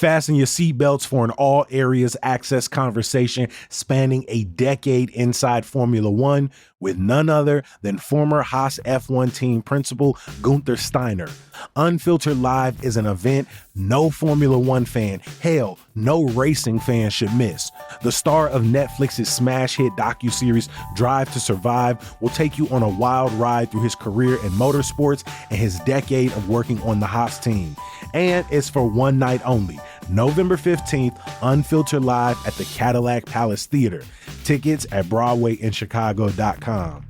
Fasten your seatbelts for an all areas access conversation spanning a decade inside Formula One with none other than former Haas F1 team principal Gunther Steiner. Unfiltered Live is an event no Formula One fan, hell, no racing fan should miss. The star of Netflix's smash hit docuseries Drive to Survive will take you on a wild ride through his career in motorsports and his decade of working on the Haas team. And it's for one night only. November 15th, Unfiltered Live at the Cadillac Palace Theater. Tickets at BroadwayInChicago.com.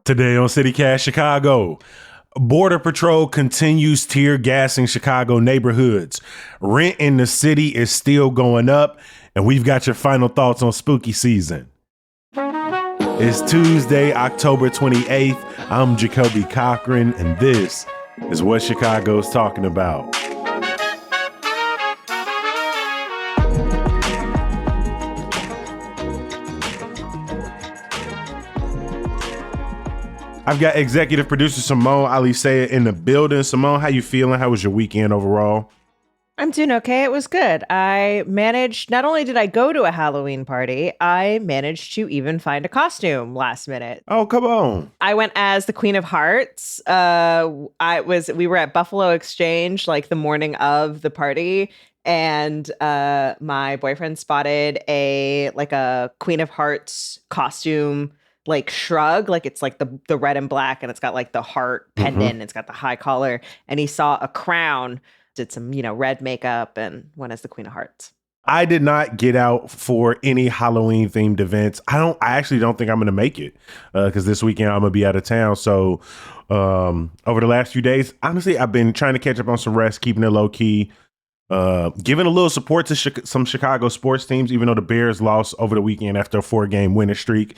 Today on CityCast Chicago, Border Patrol continues tear gassing Chicago neighborhoods. Rent in the city is still going up, and we've got your final thoughts on spooky season. It's Tuesday, October 28th. I'm Jacoby Cochran, and this is what Chicago's talking about. I've got executive producer Simone Alicea in the building. Simone, how you feeling? How was your weekend overall? I'm doing okay. It was good. I managed, not only did I go to a Halloween party, I managed to even find a costume last minute. Oh, come on. I went as the Queen of Hearts. We were at Buffalo Exchange like the morning of the party, and my boyfriend spotted a Queen of Hearts costume, like shrug, like it's like the red and black, and it's got like the heart pendant, and it's got the high collar, and he saw a crown, did some, red makeup, and went as the Queen of Hearts. I did not get out for any Halloween themed events. I actually don't think I'm going to make it because this weekend I'm going to be out of town. So over the last few days, honestly, I've been trying to catch up on some rest, keeping it low key, giving a little support to some Chicago sports teams, even though the Bears lost over the weekend after a 4-game winning streak.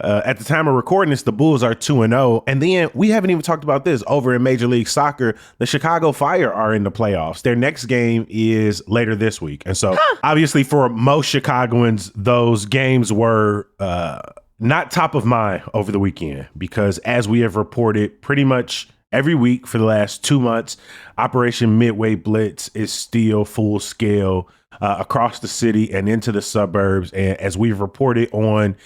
At the time of recording this, the Bulls are 2-0. And then we haven't even talked about this over in Major League Soccer. The Chicago Fire are in the playoffs. Their next game is later this week. And so obviously for most Chicagoans, those games were not top of mind over the weekend because as we have reported pretty much every week for the last 2 months, Operation Midway Blitz is still full scale across the city and into the suburbs. And as we've reported on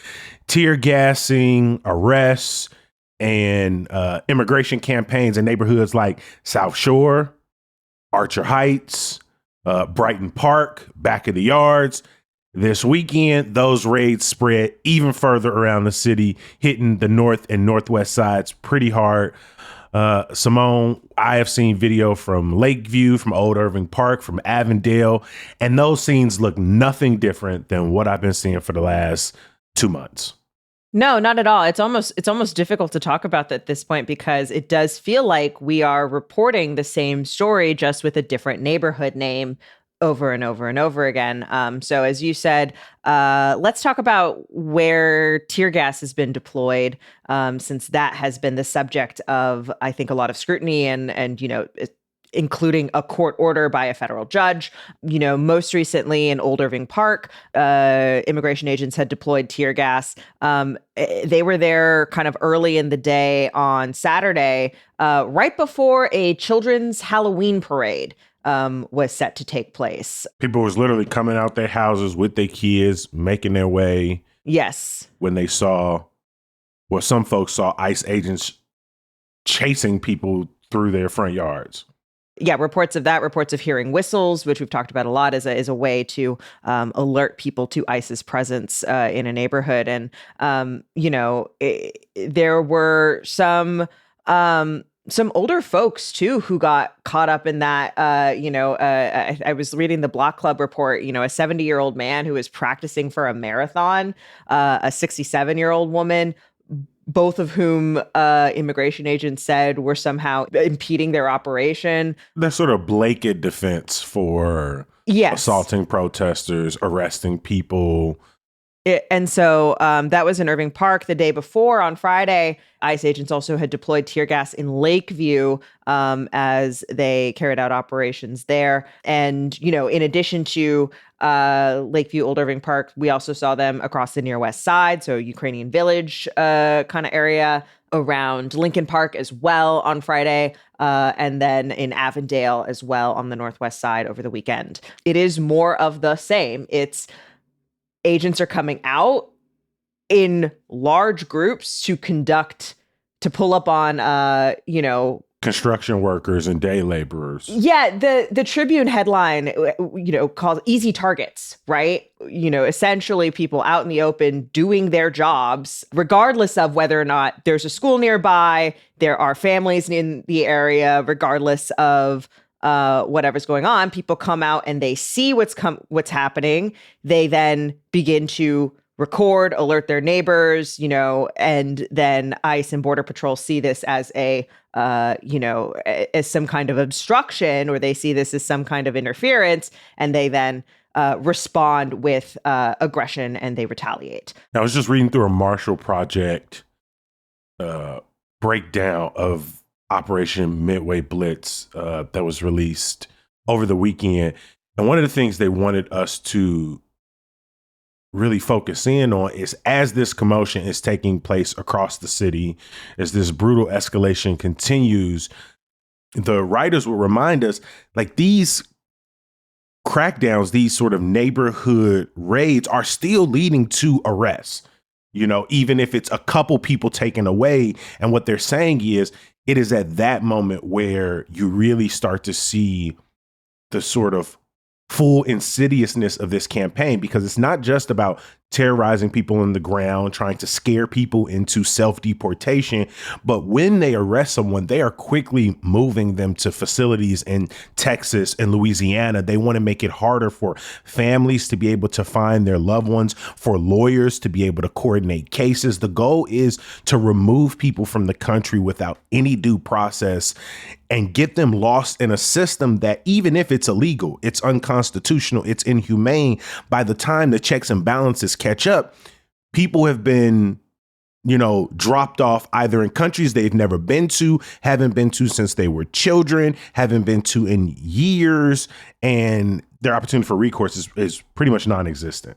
tear gassing, arrests, and immigration campaigns in neighborhoods like South Shore, Archer Heights, Brighton Park, back of the yards. This weekend, those raids spread even further around the city, hitting the north and northwest sides pretty hard. Simone, I have seen video from Lakeview, from Old Irving Park, from Avondale, and those scenes look nothing different than what I've been seeing for the last 2 months. No, not at all. It's almost difficult to talk about that at this point because it does feel like we are reporting the same story just with a different neighborhood name over and over and over again. So as you said, let's talk about where tear gas has been deployed, since that has been the subject of, I think, a lot of scrutiny and including a court order by a federal judge. Most recently in Old Irving Park, immigration agents had deployed tear gas. They were there kind of early in the day on Saturday, right before a children's Halloween parade was set to take place. People was literally coming out their houses with their kids, making their way. Yes. When they saw, well, some folks saw ICE agents chasing people through their front yards. Yeah, reports of hearing whistles, which we've talked about a lot as a way to alert people to ICE's presence in a neighborhood. And, there were some older folks, too, who got caught up in that. I was reading the Block Club report, a 70-year-old man who was practicing for a marathon, a 67-year-old woman, both of whom immigration agents said were somehow impeding their operation. That sort of blanket defense for assaulting protesters, arresting people. And so that was in Irving Park. The day before, on Friday, ICE agents also had deployed tear gas in Lakeview as they carried out operations there. And, in addition to Lakeview, Old Irving Park, we also saw them across the Near West Side, so Ukrainian Village kind of area, around Lincoln Park as well on Friday, and then in Avondale as well on the northwest side over the weekend. It is more of the same. It's agents are coming out in large groups to pull up on, construction workers and day laborers. Yeah, the Tribune headline, called "Easy Targets," right? Essentially people out in the open doing their jobs, regardless of whether or not there's a school nearby, there are families in the area, regardless of whatever's going on. People come out and they see what's happening. They then begin to record, alert their neighbors, and then ICE and Border Patrol see this as as some kind of obstruction, or they see this as some kind of interference, and they then respond with aggression and they retaliate. I was just reading through a Marshall Project breakdown of Operation Midway Blitz that was released over the weekend. And one of the things they wanted us to really focus in on is, as this commotion is taking place across the city, as this brutal escalation continues, the writers will remind us, like, these crackdowns, these sort of neighborhood raids are still leading to arrests, even if it's a couple people taken away. And what they're saying is, it is at that moment where you really start to see the sort of full insidiousness of this campaign, because it's not just about terrorizing people on the ground, trying to scare people into self-deportation. But when they arrest someone, they are quickly moving them to facilities in Texas and Louisiana. They want to make it harder for families to be able to find their loved ones, for lawyers to be able to coordinate cases. The goal is to remove people from the country without any due process and get them lost in a system that, even if it's illegal, it's unconstitutional, it's inhumane, by the time the checks and balances catch up, people have been, dropped off either in countries they've never been to, haven't been to since they were children, haven't been to in years, and their opportunity for recourse is pretty much non-existent.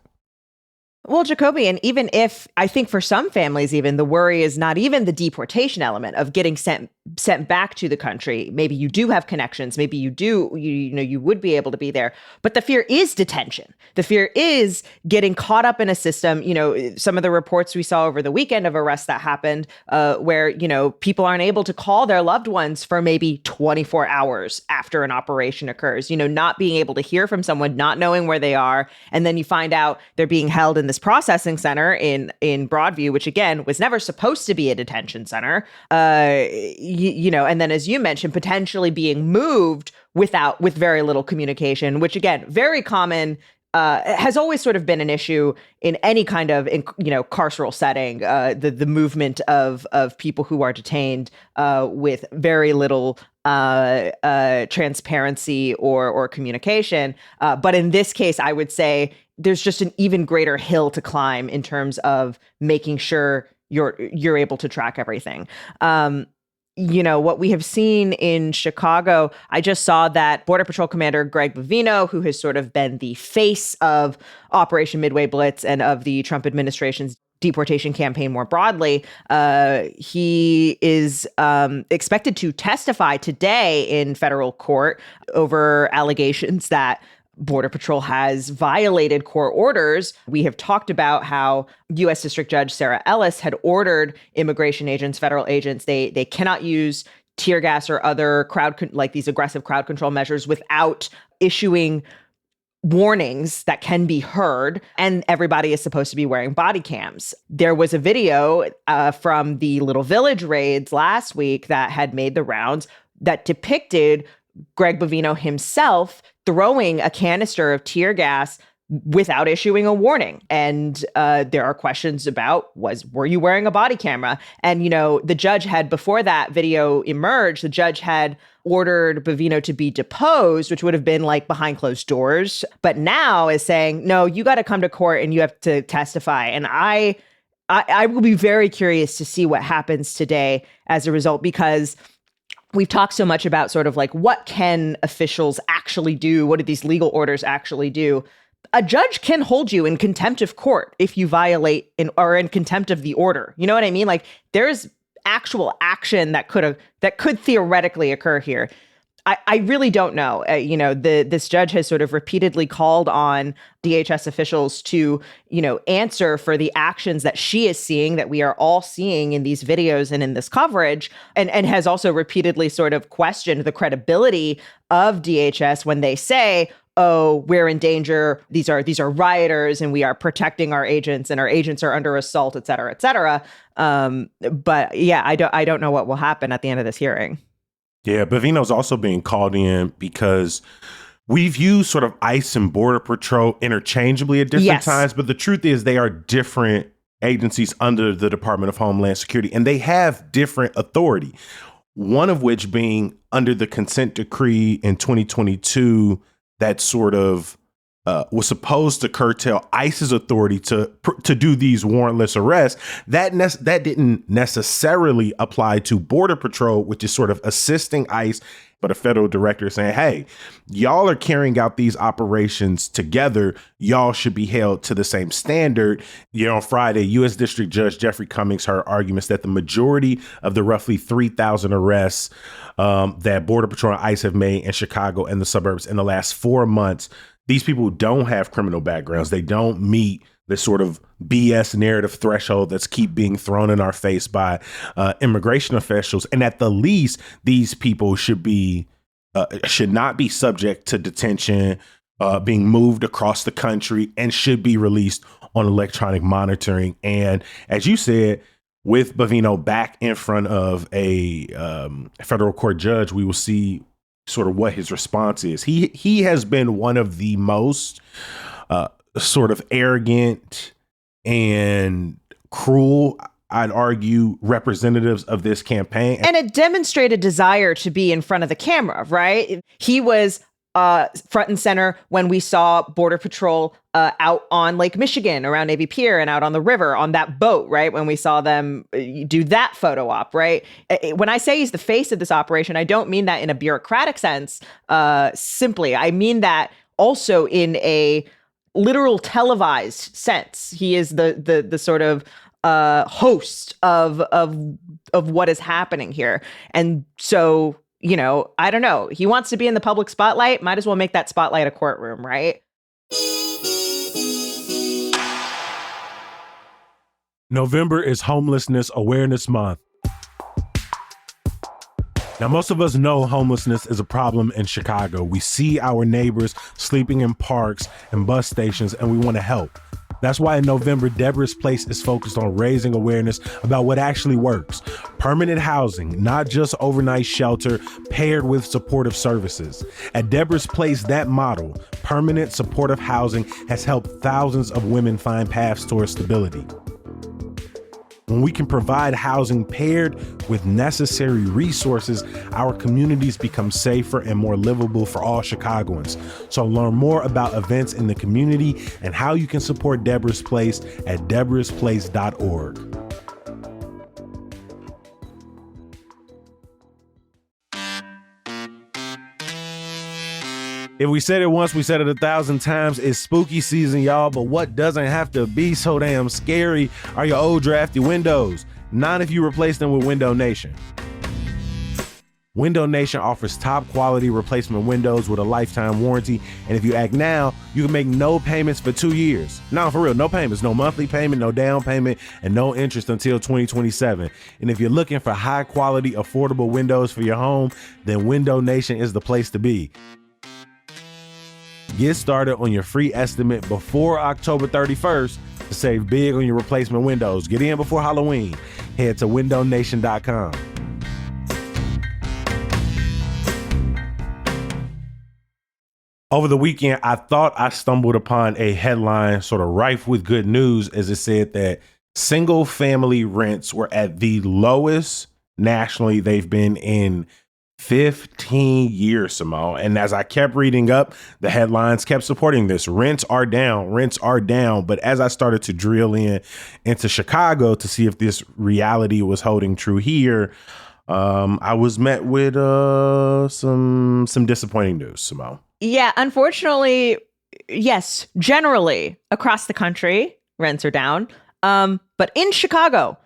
Well, Jacoby, and even if, I think for some families, even the worry is not even the deportation element of getting sent back to the country. Maybe you do have connections. Maybe you do, you would be able to be there. But the fear is detention. The fear is getting caught up in a system. Some of the reports we saw over the weekend of arrests that happened where, people aren't able to call their loved ones for maybe 24 hours after an operation occurs, not being able to hear from someone, not knowing where they are. And then you find out they're being held in this processing center in Broadview, which again was never supposed to be a detention center. And then, as you mentioned, potentially being moved with very little communication, which again, very common, has always sort of been an issue in any kind of, carceral setting, the movement of people who are detained with very little transparency or communication. But in this case, I would say there's just an even greater hill to climb in terms of making sure you're able to track everything. What we have seen in Chicago, I just saw that Border Patrol Commander Greg Bovino, who has sort of been the face of Operation Midway Blitz and of the Trump administration's deportation campaign more broadly, he is expected to testify today in federal court over allegations that Border Patrol has violated court orders. We have talked about how U.S. District Judge Sarah Ellis had ordered immigration agents, federal agents, they cannot use tear gas or other these aggressive crowd control measures without issuing warnings that can be heard, and everybody is supposed to be wearing body cams. There was a video from the Little Village raids last week that had made the rounds that depicted Greg Bovino himself throwing a canister of tear gas without issuing a warning. And there are questions about, were you wearing a body camera? And, the judge had, before that video emerged, the judge had ordered Bovino to be deposed, which would have been like behind closed doors, but now is saying, no, you got to come to court and you have to testify. And I will be very curious to see what happens today as a result, because we've talked so much about sort of like, what can officials actually do? What do these legal orders actually do? A judge can hold you in contempt of court if you violate or in contempt of the order. You know what I mean? Like, there's actual action that could theoretically occur here. I really don't know. This judge has sort of repeatedly called on DHS officials to, answer for the actions that she is seeing, that we are all seeing in these videos and in this coverage, and has also repeatedly sort of questioned the credibility of DHS when they say, oh, we're in danger. These are rioters, and we are protecting our agents, and our agents are under assault, et cetera, et cetera. But yeah, I don't know what will happen at the end of this hearing. Yeah, Bavino's also being called in because we've used sort of ICE and Border Patrol interchangeably at different times, but the truth is they are different agencies under the Department of Homeland Security, and they have different authority, one of which being under the consent decree in 2022 that sort of was supposed to curtail ICE's authority to do these warrantless arrests. That didn't necessarily apply to Border Patrol, which is sort of assisting ICE, but a federal director saying, hey, y'all are carrying out these operations together. Y'all should be held to the same standard. On Friday, U.S. District Judge Jeffrey Cummings heard arguments that the majority of the roughly 3,000 arrests that Border Patrol and ICE have made in Chicago and the suburbs in the last 4 months, these people don't have criminal backgrounds. They don't meet the sort of BS narrative threshold that's keep being thrown in our face by immigration officials. And at the least, these people should not be subject to detention, being moved across the country, and should be released on electronic monitoring. And as you said, with Bavino back in front of a federal court judge, we will see sort of what his response is. He has been one of the most sort of arrogant and cruel, I'd argue, representatives of this campaign. And it demonstrated desire to be in front of the camera, right? He was front and center when we saw Border Patrol out on Lake Michigan around Navy Pier and out on the river on that boat, right? When we saw them do that photo op, right? When I say he's the face of this operation, I don't mean that in a bureaucratic sense simply. I mean that also in a literal televised sense. He is the sort of host of what is happening here. And so, I don't know. He wants to be in the public spotlight. Might as well make that spotlight a courtroom, right? November is Homelessness Awareness Month. Now, most of us know homelessness is a problem in Chicago. We see our neighbors sleeping in parks and bus stations, and we want to help. That's why in November, Deborah's Place is focused on raising awareness about what actually works. Permanent housing, not just overnight shelter, paired with supportive services. At Deborah's Place, that model, permanent supportive housing, has helped thousands of women find paths towards stability. When we can provide housing paired with necessary resources, our communities become safer and more livable for all Chicagoans. So learn more about events in the community and how you can support Deborah's Place at deborahsplace.org. If we said it once, we said it 1,000 times. It's spooky season, y'all, but what doesn't have to be so damn scary are your old drafty windows. Not if you replace them with Window Nation. Window Nation offers top quality replacement windows with a lifetime warranty. And if you act now, you can make no payments for 2 years. No, for real, no payments, no monthly payment, no down payment, and no interest until 2027. And if you're looking for high quality, affordable windows for your home, then Window Nation is the place to be. Get started on your free estimate before October 31st to save big on your replacement windows. Get in before Halloween. Head to windownation.com. Over the weekend, I thought I stumbled upon a headline sort of rife with good news as it said that single family rents were at the lowest nationally they've been in 15 years, Simone. And as I kept reading up, the headlines kept supporting this. Rents are down. But as I started to drill into Chicago to see if this reality was holding true here, I was met with some disappointing news, Simone. Yeah, unfortunately, yes, generally across the country, rents are down. But in Chicago,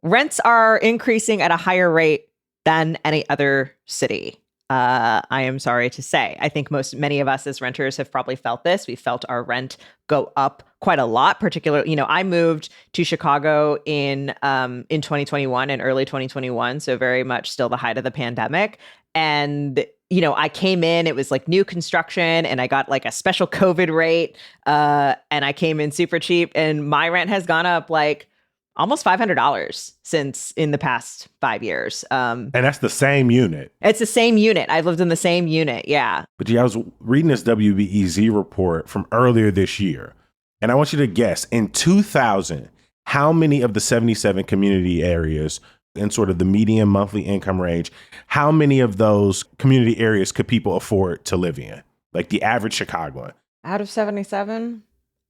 Rents are increasing at a higher rate than any other city. I am sorry to say. I think many of us as renters have probably felt this. We felt our rent go up quite a lot. Particularly, I moved to Chicago in 2021, in early 2021, so very much still the height of the pandemic. And I came in, it was like new construction, and I got like a special COVID rate. And I came in super cheap, and my rent has gone up like almost $500 since in the past 5 years. And that's the same unit. It's the same unit. I've lived in the same unit. Yeah. But yeah, I was reading this WBEZ report from earlier this year. And I want you to guess, in 2000, how many of the 77 community areas in sort of the median monthly income range, how many of those community areas could people afford to live in? Like the average Chicagoan. Out of 77,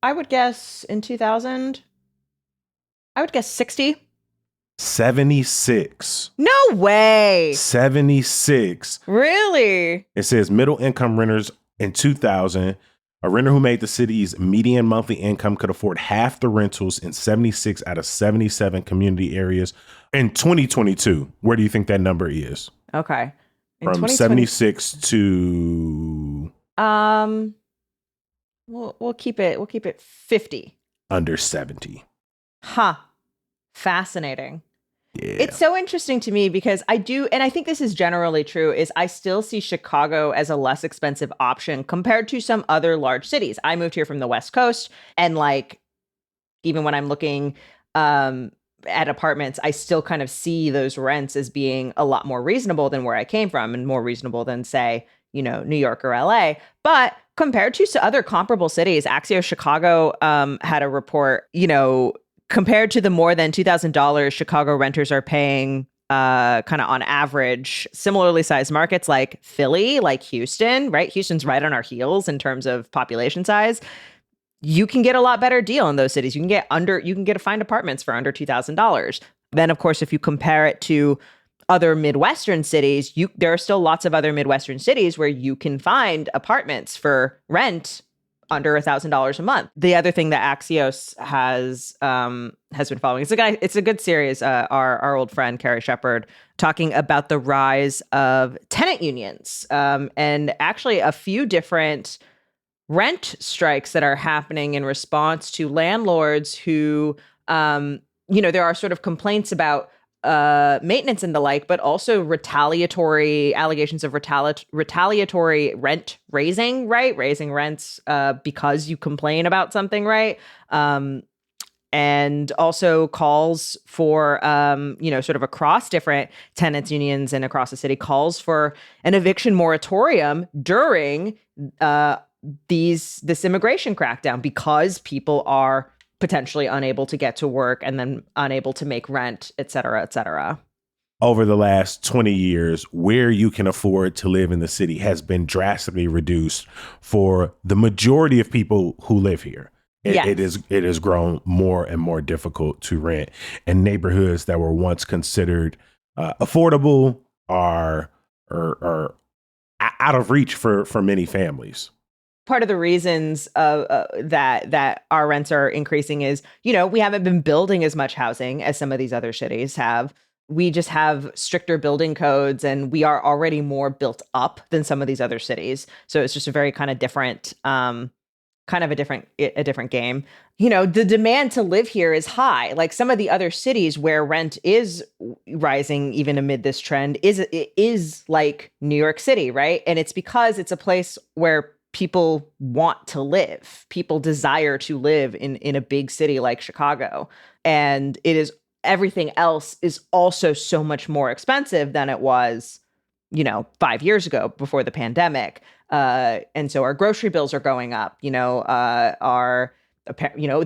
I would guess in 2000, I would guess 60. 76. No way. 76. Really? It says middle income renters in 2000, a renter who made the city's median monthly income could afford half the rentals in 76 out of 77 community areas. In 2022, where do you think that number is? Okay. From 76 to we'll keep it 50. Under 70. Huh. Fascinating. Yeah. It's so interesting to me because I do, and I think this is generally true, is I still see Chicago as a less expensive option compared to some other large cities. I moved here from the West Coast, and like, even when I'm looking at apartments, I still kind of see those rents as being a lot more reasonable than where I came from, and more reasonable than, say, New York or LA. But compared to other comparable cities, Axios Chicago had a report, compared to the more than $2,000 Chicago renters are paying kind of on average, similarly sized markets like Philly, like Houston, right? Houston's right on our heels in terms of population size. You can get a lot better deal in those cities. You can get find apartments for under $2,000. Then, of course, if you compare it to other Midwestern cities, there are still lots of other Midwestern cities where you can find apartments for rent under $1,000 a month. The other thing that Axios has been following, it's a good series. Our old friend Carrie Shepard talking about the rise of tenant unions, and actually a few different rent strikes that are happening in response to landlords who, there are sort of complaints about maintenance and the like, but also retaliatory allegations of retaliatory rent raising, right? Raising rents because you complain about something, right? And also calls for, sort of across different tenants unions and across the city, calls for an eviction moratorium during this immigration crackdown because people are potentially unable to get to work and then unable to make rent, et cetera, et cetera. Over the last 20 years, where you can afford to live in the city has been drastically reduced for the majority of people who live here. It has grown more and more difficult to rent, and neighborhoods that were once considered affordable are out of reach for many families. Part of the reasons that our rents are increasing is, we haven't been building as much housing as some of these other cities have. We just have stricter building codes, and we are already more built up than some of these other cities. So it's just a very kind of different, a different game. The demand to live here is high. Like some of the other cities where rent is rising, even amid this trend, is like New York City, right? And it's because it's a place where people want to live. People desire to live in a big city like Chicago. And everything else is also so much more expensive than it was, 5 years ago before the pandemic. And so our grocery bills are going up, the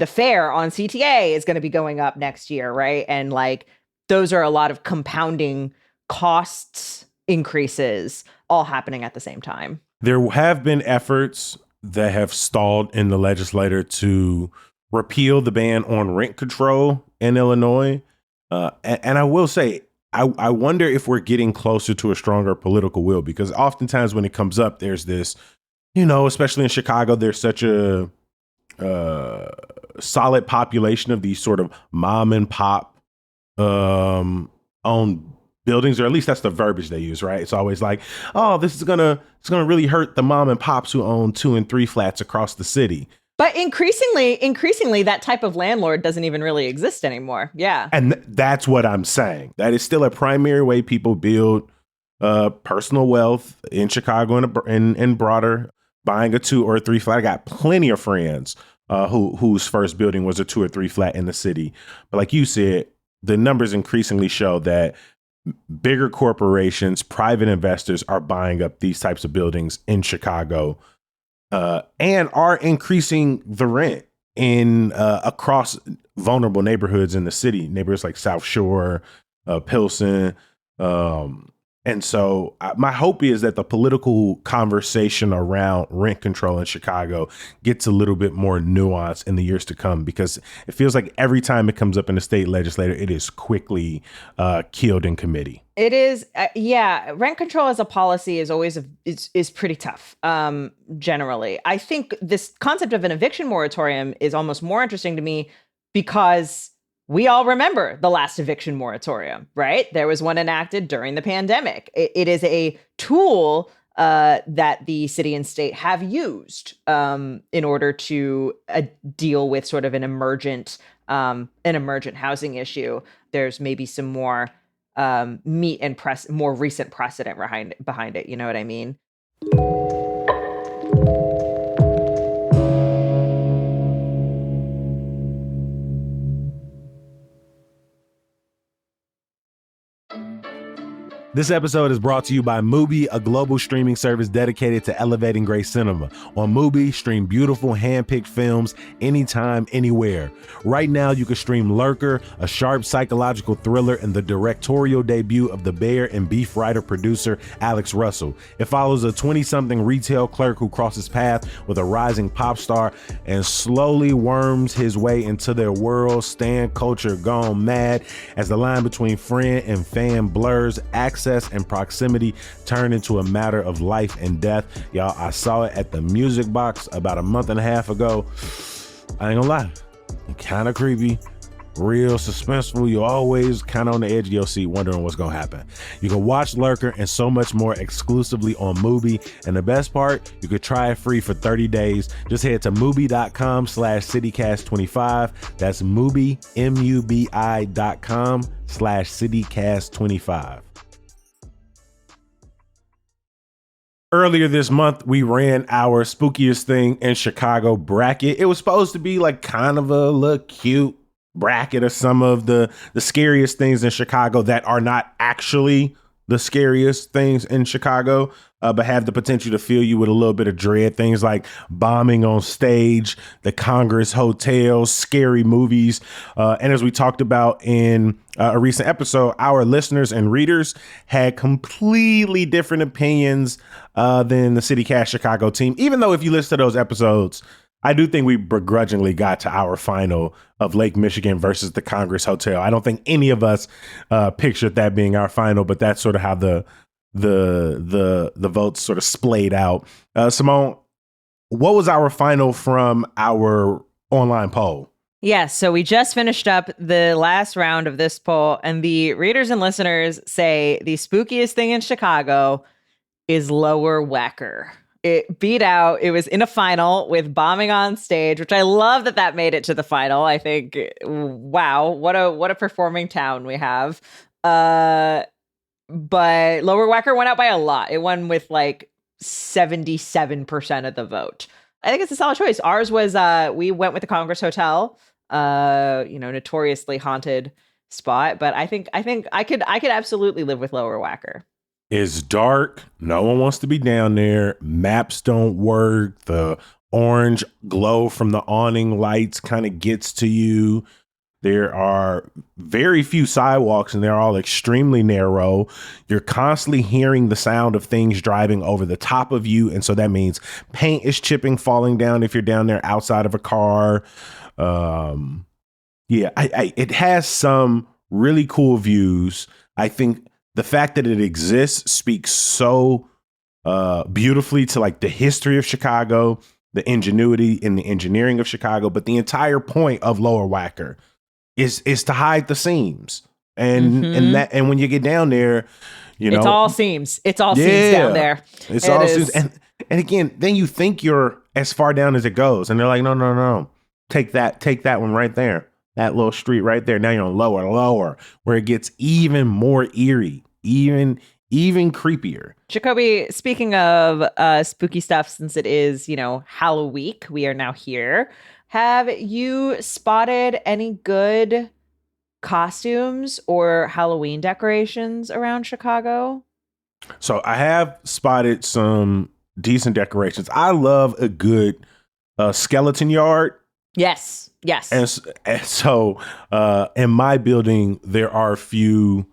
fare on CTA is going to be going up next year. Right. And like, those are a lot of compounding costs increases all happening at the same time. There have been efforts that have stalled in the legislature to repeal the ban on rent control in Illinois. And I will say, I wonder if we're getting closer to a stronger political will, because oftentimes when it comes up, there's this, especially in Chicago, there's such a solid population of these sort of mom and pop on buildings, or at least that's the verbiage they use, right? It's always like, oh, it's gonna really hurt the mom and pops who own 2 and 3 flats across the city. But increasingly, that type of landlord doesn't even really exist anymore. Yeah. And that's what I'm saying. That is still a primary way people build personal wealth in Chicago and broader. Buying a 2 or 3 flat. I got plenty of friends whose first building was a 2 or 3 flat in the city. But like you said, the numbers increasingly show that bigger corporations, private investors are buying up these types of buildings in Chicago and are increasing the rent in across vulnerable neighborhoods in the city, neighborhoods like South Shore, Pilsen. And so my hope is that the political conversation around rent control in Chicago gets a little bit more nuanced in the years to come, because it feels like every time it comes up in the state legislature, it is quickly killed in committee. It is. Yeah. Rent control as a policy is always is pretty tough. Generally, I think this concept of an eviction moratorium is almost more interesting to me because we all remember the last eviction moratorium, right? There was one enacted during the pandemic. It is a tool that the city and state have used in order to deal with sort of an emergent housing issue. There's maybe some more meat and more recent precedent behind it. You know what I mean? This episode is brought to you by Mubi, a global streaming service dedicated to elevating great cinema. On Mubi, stream beautiful hand-picked films anytime, anywhere. Right now, you can stream Lurker, a sharp psychological thriller and the directorial debut of the Bear and Beef writer-producer Alex Russell. It follows a 20-something retail clerk who crosses paths with a rising pop star and slowly worms his way into their world, stan culture gone mad, as the line between friend and fan blurs, access and proximity turn into a matter of life and death. Y'all, I saw it at the Music Box about a month and a half ago. I ain't gonna lie, kind of creepy, real suspenseful. You're always kind of on the edge of your seat wondering what's gonna happen. You can watch Lurker and so much more exclusively on Mubi, and the best part, you could try it free for 30 days. Just head to Mubi.com/CityCast25. That's Mubi, MUBI.com/CityCast25. Earlier this month, we ran our spookiest thing in Chicago bracket. It was supposed to be like kind of a little cute bracket of some of the scariest things in Chicago that are not actually the scariest things in Chicago, but have the potential to fill you with a little bit of dread. Things like bombing on stage, the Congress Hotel, scary movies. And as we talked about in a recent episode, our listeners and readers had completely different opinions than the CityCast Chicago team. Even though if you listen to those episodes, I do think we begrudgingly got to our final of Lake Michigan versus the Congress Hotel. I don't think any of us pictured that being our final, but that's sort of how the votes sort of splayed out. Simone, what was our final from our online poll? Yes, so we just finished up the last round of this poll, and the readers and listeners say the spookiest thing in Chicago is Lower Wacker. It beat out, it was in a final with Bombing on Stage, which I love that made it to the final. I think, wow, what a performing town we have. But Lower Wacker went out by a lot. It won with like 77% of the vote. I think it's a solid choice. Ours was, we went with the Congress Hotel, notoriously haunted spot. But I think I could absolutely live with Lower Wacker. It's dark. No one wants to be down there. Maps don't work. The orange glow from the awning lights kind of gets to you. There are very few sidewalks and they're all extremely narrow. You're constantly hearing the sound of things driving over the top of you. And so that means paint is chipping, falling down if you're down there outside of a car. It has some really cool views. I think the fact that it exists speaks so beautifully to like the history of Chicago, the ingenuity and the engineering of Chicago. But the entire point of Lower Wacker is to hide the seams. And when you get down there, it's all seams. It's all Yeah. seams down there. It's It all is. seems, and again, then you think you're as far down as it goes, and they're like, no, take that one right there, that little street right there. Now you're on lower, where it gets even more eerie, even creepier. Jacoby, speaking of spooky stuff, since it is, Halloween, we are now here. Have you spotted any good costumes or Halloween decorations around Chicago? So I have spotted some decent decorations. I love a good skeleton yard. Yes. And so in my building, there are a few,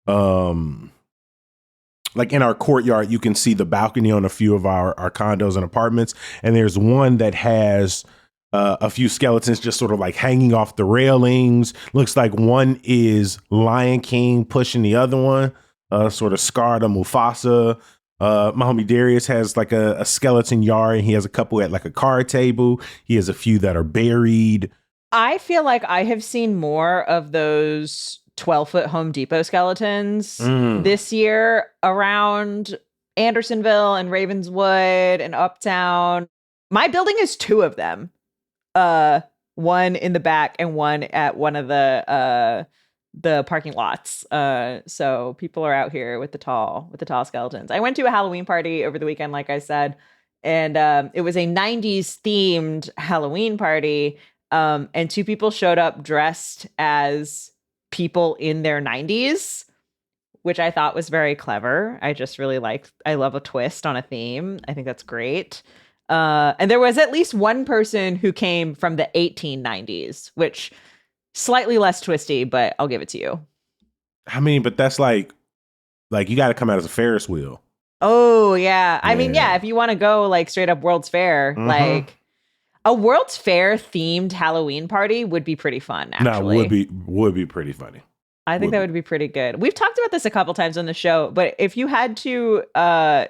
like in our courtyard, you can see the balcony on a few of our condos and apartments. And there's one that has a few skeletons just sort of like hanging off the railings. Looks like one is Lion King pushing the other one, sort of Scar to Mufasa. My homie Darius has like a skeleton yard, and he has a couple at like a card table. He has a few that are buried. I feel like I have seen more of those 12-foot Home Depot skeletons this year around Andersonville and Ravenswood and Uptown. My building is two of them. One in the back and one at one of the parking lots. So people are out here with the tall skeletons. I went to a Halloween party over the weekend, like I said, and it was a 90s themed Halloween party. And two people showed up dressed as people in their 90s, which I thought was very clever. I just really I love a twist on a theme. I think that's great. And there was at least one person who came from the 1890s, which slightly less twisty, but I'll give it to you. I mean, but that's like you got to come out as a Ferris wheel. Oh, yeah. I mean, yeah, if you want to go like straight up World's Fair, like a World's Fair themed Halloween party would be pretty fun, actually. No, would be pretty funny. I think that would be pretty good. We've talked about this a couple times on the show, but if you had to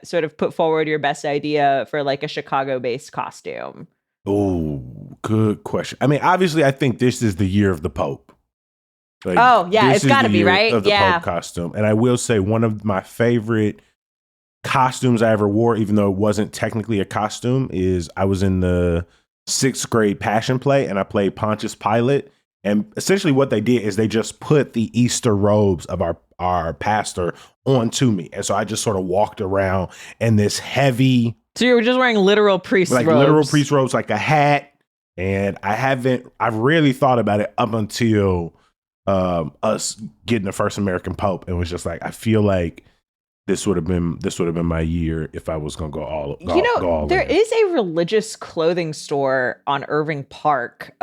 sort of put forward your best idea for like a Chicago-based costume. Oh, good question. I mean, obviously, I think this is the year of the Pope. Like, it's got to be, right? Of the Pope costume. And I will say one of my favorite costumes I ever wore, even though it wasn't technically a costume, is I was in the 6th grade Passion Play, and I played Pontius Pilate. And essentially what they did is they just put the Easter robes of our pastor onto me. And so I just sort of walked around in this heavy... So you were just wearing literal priest robes. Like literal priest robes, like a hat. And I've really thought about it up until us getting the first American Pope. And was just like, I feel like this would have been my year if I was going to go all there in. is a religious clothing store on Irving Park,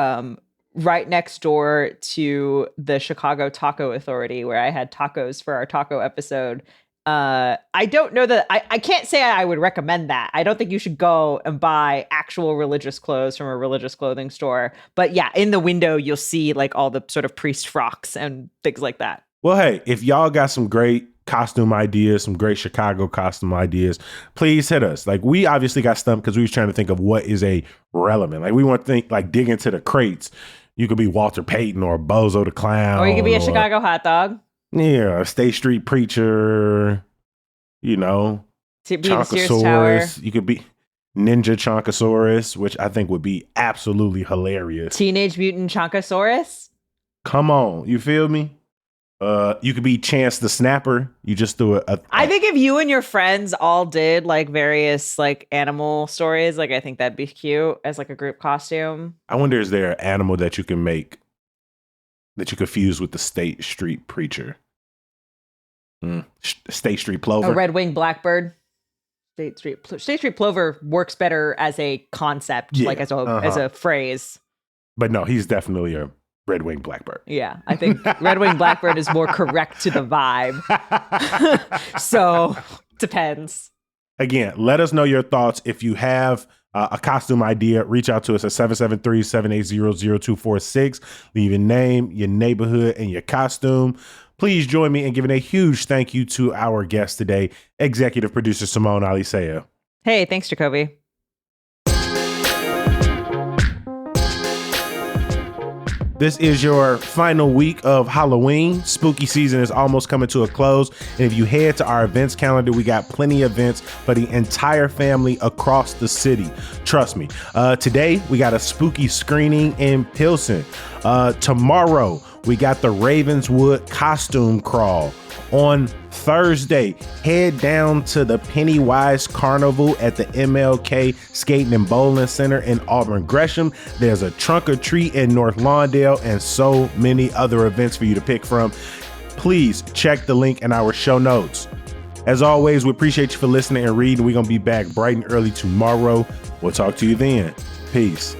right next door to the Chicago Taco Authority, where I had tacos for our taco episode. I don't know that I can't say I would recommend that. I don't think you should go and buy actual religious clothes from a religious clothing store. But yeah, in the window, you'll see like all the sort of priest frocks and things like that. Well, hey, if y'all got some great costume ideas, some great Chicago costume ideas, please hit us. Like, we obviously got stumped because we was trying to think of what is a relevant. Like, we want to think, like, dig into the crates. You could be Walter Payton or Bozo the Clown. Or you could be a Chicago hot dog. Yeah, a State Street preacher, Chonkosaurus. You could be Ninja Chonkosaurus, which I think would be absolutely hilarious. Teenage Mutant Chonkosaurus. Come on, you feel me? You could be Chance the Snapper. You just do I think if you and your friends all did like various like animal stories, like I think that'd be cute as like a group costume. I wonder, is there an animal that you can make that you could fuse with the State Street preacher? State Street Plover. A red-winged blackbird. State Street Plover works better as a concept, like as a phrase. But no, he's definitely a red-winged blackbird. Yeah, I think red-winged blackbird is more correct to the vibe. So, depends. Again, let us know your thoughts. If you have a costume idea, reach out to us at 773-780-0246. Leave your name, your neighborhood, and your costume. Please join me in giving a huge thank you to our guest today, executive producer Simone Alicea. Hey, thanks, Jacoby. This is your final week of Halloween. Spooky season is almost coming to a close. And if you head to our events calendar, we got plenty of events for the entire family across the city. Trust me. Today, we got a spooky screening in Pilsen. Tomorrow, we got the Ravenswood costume crawl. On Thursday, head down to the Pennywise Carnival at the MLK Skating and Bowling Center in Auburn Gresham. There's a trunk or treat in North Lawndale and so many other events for you to pick from. Please check the link in our show notes. As always, we appreciate you for listening and reading. We're going to be back bright and early tomorrow. We'll talk to you then. Peace.